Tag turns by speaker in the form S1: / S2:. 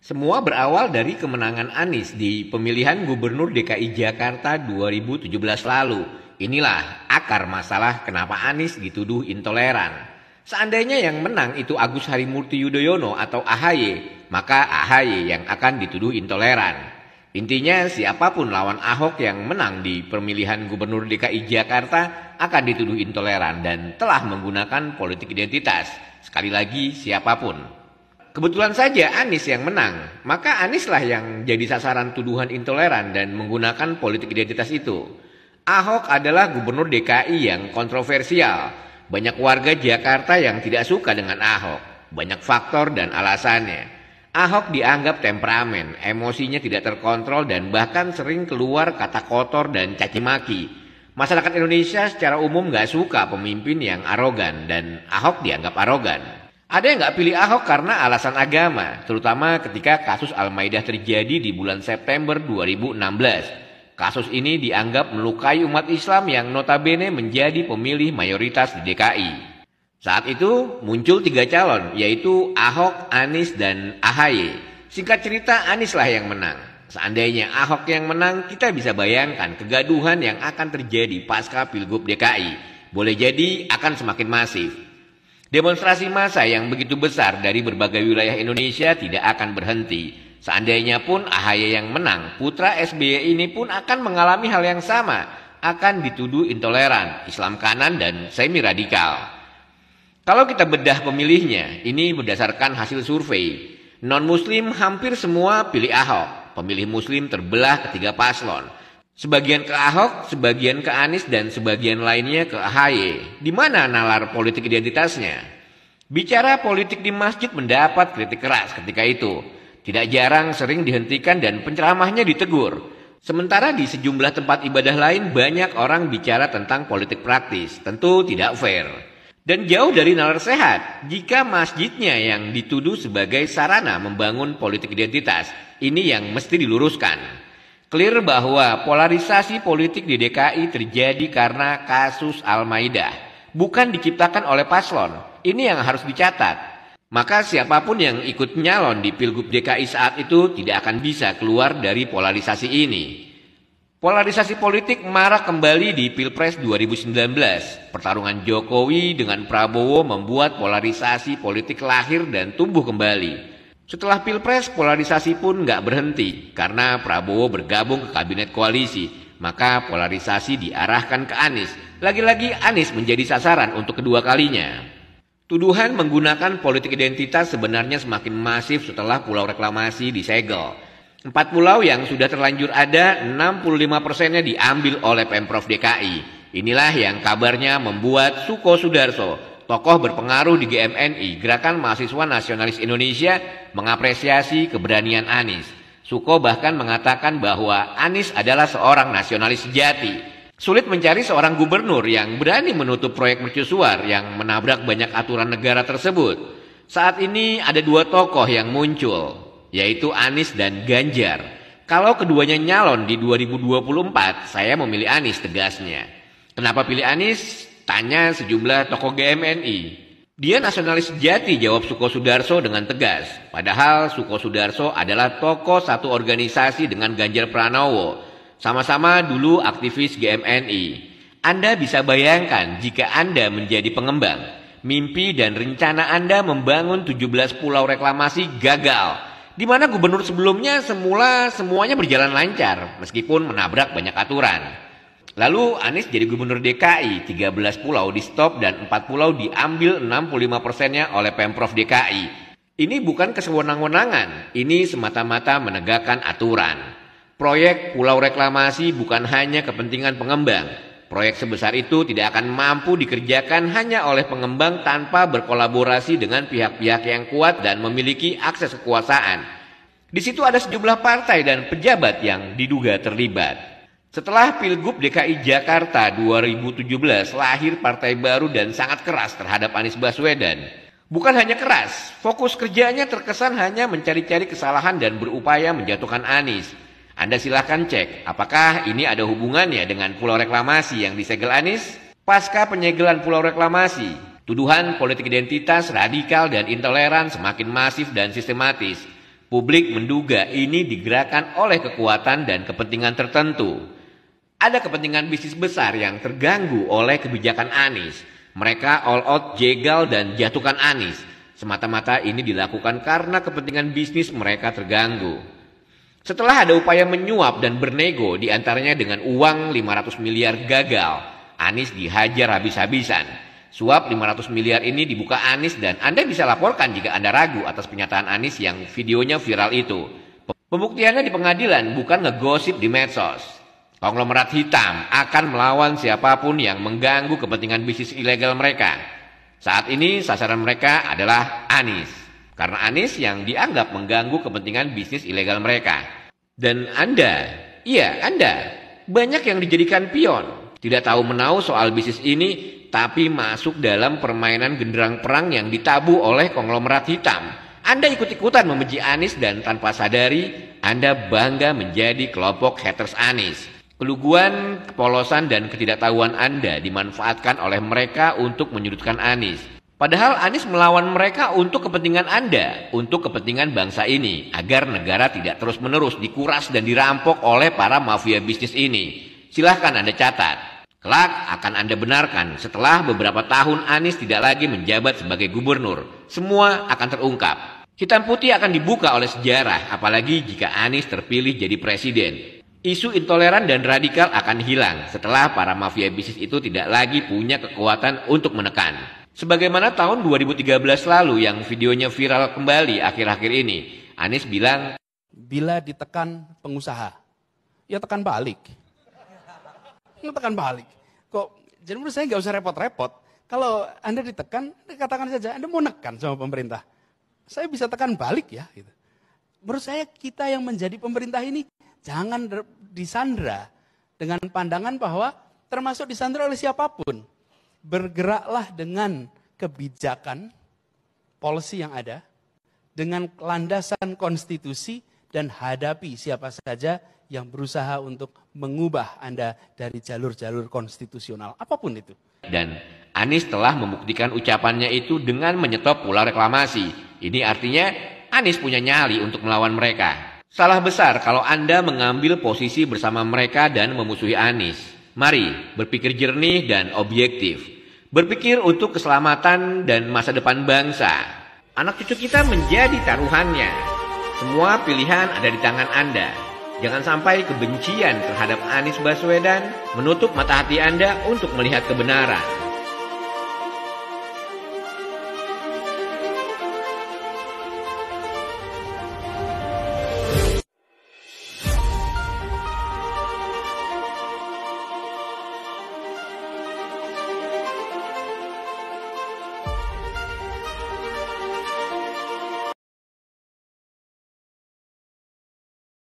S1: Semua berawal dari kemenangan Anies di pemilihan Gubernur DKI Jakarta 2017 lalu. Inilah akar masalah kenapa Anies dituduh intoleran. Seandainya yang menang itu Agus Harimurti Yudhoyono atau AHY, maka AHY yang akan dituduh intoleran. Intinya siapapun lawan Ahok yang menang di pemilihan Gubernur DKI Jakarta akan dituduh intoleran dan telah menggunakan politik identitas. Sekali lagi siapapun. Kebetulan saja Anies yang menang, maka Anieslah yang jadi sasaran tuduhan intoleran dan menggunakan politik identitas itu. Ahok adalah gubernur DKI yang kontroversial. Banyak warga Jakarta yang tidak suka dengan Ahok. Banyak faktor dan alasannya. Ahok dianggap temperamen, emosinya tidak terkontrol dan bahkan sering keluar kata kotor dan caci maki. Masyarakat Indonesia secara umum gak suka pemimpin yang arogan dan Ahok dianggap arogan. Ada yang gak pilih Ahok karena alasan agama, terutama ketika kasus Al-Maidah terjadi di bulan September 2016. Kasus ini dianggap melukai umat Islam yang notabene menjadi pemilih mayoritas di DKI. Saat itu muncul 3 calon, yaitu Ahok, Anies, dan AHY. Singkat cerita, Anieslah yang menang. Seandainya Ahok yang menang, kita bisa bayangkan kegaduhan yang akan terjadi pasca Pilgub DKI. Boleh jadi akan semakin masif. Demonstrasi massa yang begitu besar dari berbagai wilayah Indonesia tidak akan berhenti. Seandainya pun AHY yang menang, putra SBY ini pun akan mengalami hal yang sama. Akan dituduh intoleran, Islam kanan, dan semi-radikal. Kalau kita bedah pemilihnya, ini berdasarkan hasil survei. Non-muslim hampir semua pilih Ahok. Pemilih muslim terbelah ketiga paslon. Sebagian ke Ahok, sebagian ke Anies, dan sebagian lainnya ke AHY. Di mana nalar politik identitasnya? Bicara politik di masjid mendapat kritik keras ketika itu. Tidak jarang sering dihentikan dan penceramahnya ditegur. Sementara di sejumlah tempat ibadah lain banyak orang bicara tentang politik praktis. Tentu tidak fair. Dan jauh dari nalar sehat jika masjidnya yang dituduh sebagai sarana membangun politik identitas. Ini yang mesti diluruskan. Clear bahwa polarisasi politik di DKI terjadi karena kasus Al-Maidah. Bukan diciptakan oleh paslon. Ini yang harus dicatat. Maka siapapun yang ikut nyalon di Pilgub DKI saat itu tidak akan bisa keluar dari polarisasi ini. Polarisasi politik marak kembali di Pilpres 2019. Pertarungan Jokowi dengan Prabowo membuat polarisasi politik lahir dan tumbuh kembali. Setelah Pilpres, polarisasi pun nggak berhenti karena Prabowo bergabung ke kabinet koalisi. Maka polarisasi diarahkan ke Anies. Lagi-lagi Anies menjadi sasaran untuk kedua kalinya. Tuduhan menggunakan politik identitas sebenarnya semakin masif setelah pulau reklamasi disegel. 4 pulau yang sudah terlanjur ada, 65%-nya diambil oleh Pemprov DKI. Inilah yang kabarnya membuat Suko Sudarso, tokoh berpengaruh di GMNI, Gerakan Mahasiswa Nasionalis Indonesia, mengapresiasi keberanian Anies. Suko bahkan mengatakan bahwa Anies adalah seorang nasionalis sejati. Sulit mencari seorang gubernur yang berani menutup proyek mercusuar yang menabrak banyak aturan negara tersebut. Saat ini ada 2 tokoh yang muncul, yaitu Anies dan Ganjar. Kalau keduanya nyalon di 2024, saya memilih Anies tegasnya. Kenapa pilih Anies? Tanya sejumlah tokoh GMNI. Dia nasionalis sejati, jawab Suko Sudarso dengan tegas. Padahal Suko Sudarso adalah tokoh satu organisasi dengan Ganjar Pranowo. Sama-sama dulu aktivis GMNI. Anda bisa bayangkan jika Anda menjadi pengembang. Mimpi dan rencana Anda membangun 17 pulau reklamasi gagal. Di mana gubernur sebelumnya semuanya berjalan lancar meskipun menabrak banyak aturan. Lalu Anies jadi gubernur DKI, 13 pulau di stop dan 4 pulau diambil 65%-nya oleh Pemprov DKI. Ini bukan kesewenang-wenangan, ini semata-mata menegakkan aturan. Proyek pulau reklamasi bukan hanya kepentingan pengembang. Proyek sebesar itu tidak akan mampu dikerjakan hanya oleh pengembang tanpa berkolaborasi dengan pihak-pihak yang kuat dan memiliki akses kekuasaan. Di situ ada sejumlah partai dan pejabat yang diduga terlibat. Setelah Pilgub DKI Jakarta 2017, lahir partai baru dan sangat keras terhadap Anies Baswedan. Bukan hanya keras, fokus kerjanya terkesan hanya mencari-cari kesalahan dan berupaya menjatuhkan Anies. Anda silahkan cek, apakah ini ada hubungannya dengan pulau reklamasi yang disegel Anies? Pasca penyegelan pulau reklamasi, tuduhan politik identitas, radikal, dan intoleran semakin masif dan sistematis. Publik menduga ini digerakkan oleh kekuatan dan kepentingan tertentu. Ada kepentingan bisnis besar yang terganggu oleh kebijakan Anies. Mereka all out jegal dan jatuhkan Anies. Semata-mata ini dilakukan karena kepentingan bisnis mereka terganggu. Setelah ada upaya menyuap dan bernego diantaranya dengan uang 500 miliar gagal, Anies dihajar habis-habisan. Suap 500 miliar ini dibuka Anies dan Anda bisa laporkan jika Anda ragu atas pernyataan Anies yang videonya viral itu. Pembuktiannya di pengadilan, bukan ngegosip di medsos. Konglomerat hitam akan melawan siapapun yang mengganggu kepentingan bisnis ilegal mereka. Saat ini sasaran mereka adalah Anies. Karena Anies yang dianggap mengganggu kepentingan bisnis ilegal mereka. Dan Anda, iya Anda, banyak yang dijadikan pion. Tidak tahu menau soal bisnis ini, tapi masuk dalam permainan genderang perang yang ditabuh oleh konglomerat hitam. Anda ikut-ikutan membenci Anies dan tanpa sadari, Anda bangga menjadi kelompok haters Anies. Keluguan, kepolosan, dan ketidaktahuan Anda dimanfaatkan oleh mereka untuk menyudutkan Anies. Padahal Anies melawan mereka untuk kepentingan Anda, untuk kepentingan bangsa ini, agar negara tidak terus-menerus dikuras dan dirampok oleh para mafia bisnis ini. Silahkan Anda catat. Kelak akan Anda benarkan setelah beberapa tahun Anies tidak lagi menjabat sebagai gubernur. Semua akan terungkap. Hitam putih akan dibuka oleh sejarah, apalagi jika Anies terpilih jadi presiden. Isu intoleran dan radikal akan hilang setelah para mafia bisnis itu tidak lagi punya kekuatan untuk menekan. Sebagaimana tahun 2013 lalu yang videonya viral kembali akhir-akhir ini. Anies bilang,
S2: bila ditekan pengusaha, ya tekan balik. Tekan balik. Jadi menurut saya nggak usah repot-repot. Kalau Anda ditekan, katakan saja Anda mau nekan sama pemerintah. Saya bisa tekan balik ya. Gitu. Menurut saya kita yang menjadi pemerintah ini jangan disandra dengan pandangan bahwa termasuk disandra oleh siapapun. Bergeraklah dengan kebijakan, policy yang ada, dengan landasan konstitusi dan hadapi siapa saja yang berusaha untuk mengubah Anda dari jalur-jalur konstitusional, apapun itu.
S1: Dan Anies telah membuktikan ucapannya itu dengan menyetop pula reklamasi. Ini artinya Anies punya nyali untuk melawan mereka. Salah besar kalau Anda mengambil posisi bersama mereka dan memusuhi Anies. Mari berpikir jernih dan objektif. Berpikir untuk keselamatan dan masa depan bangsa. Anak cucu kita menjadi taruhannya. Semua pilihan ada di tangan Anda. Jangan sampai kebencian terhadap Anies Baswedan menutup mata hati Anda untuk melihat kebenaran.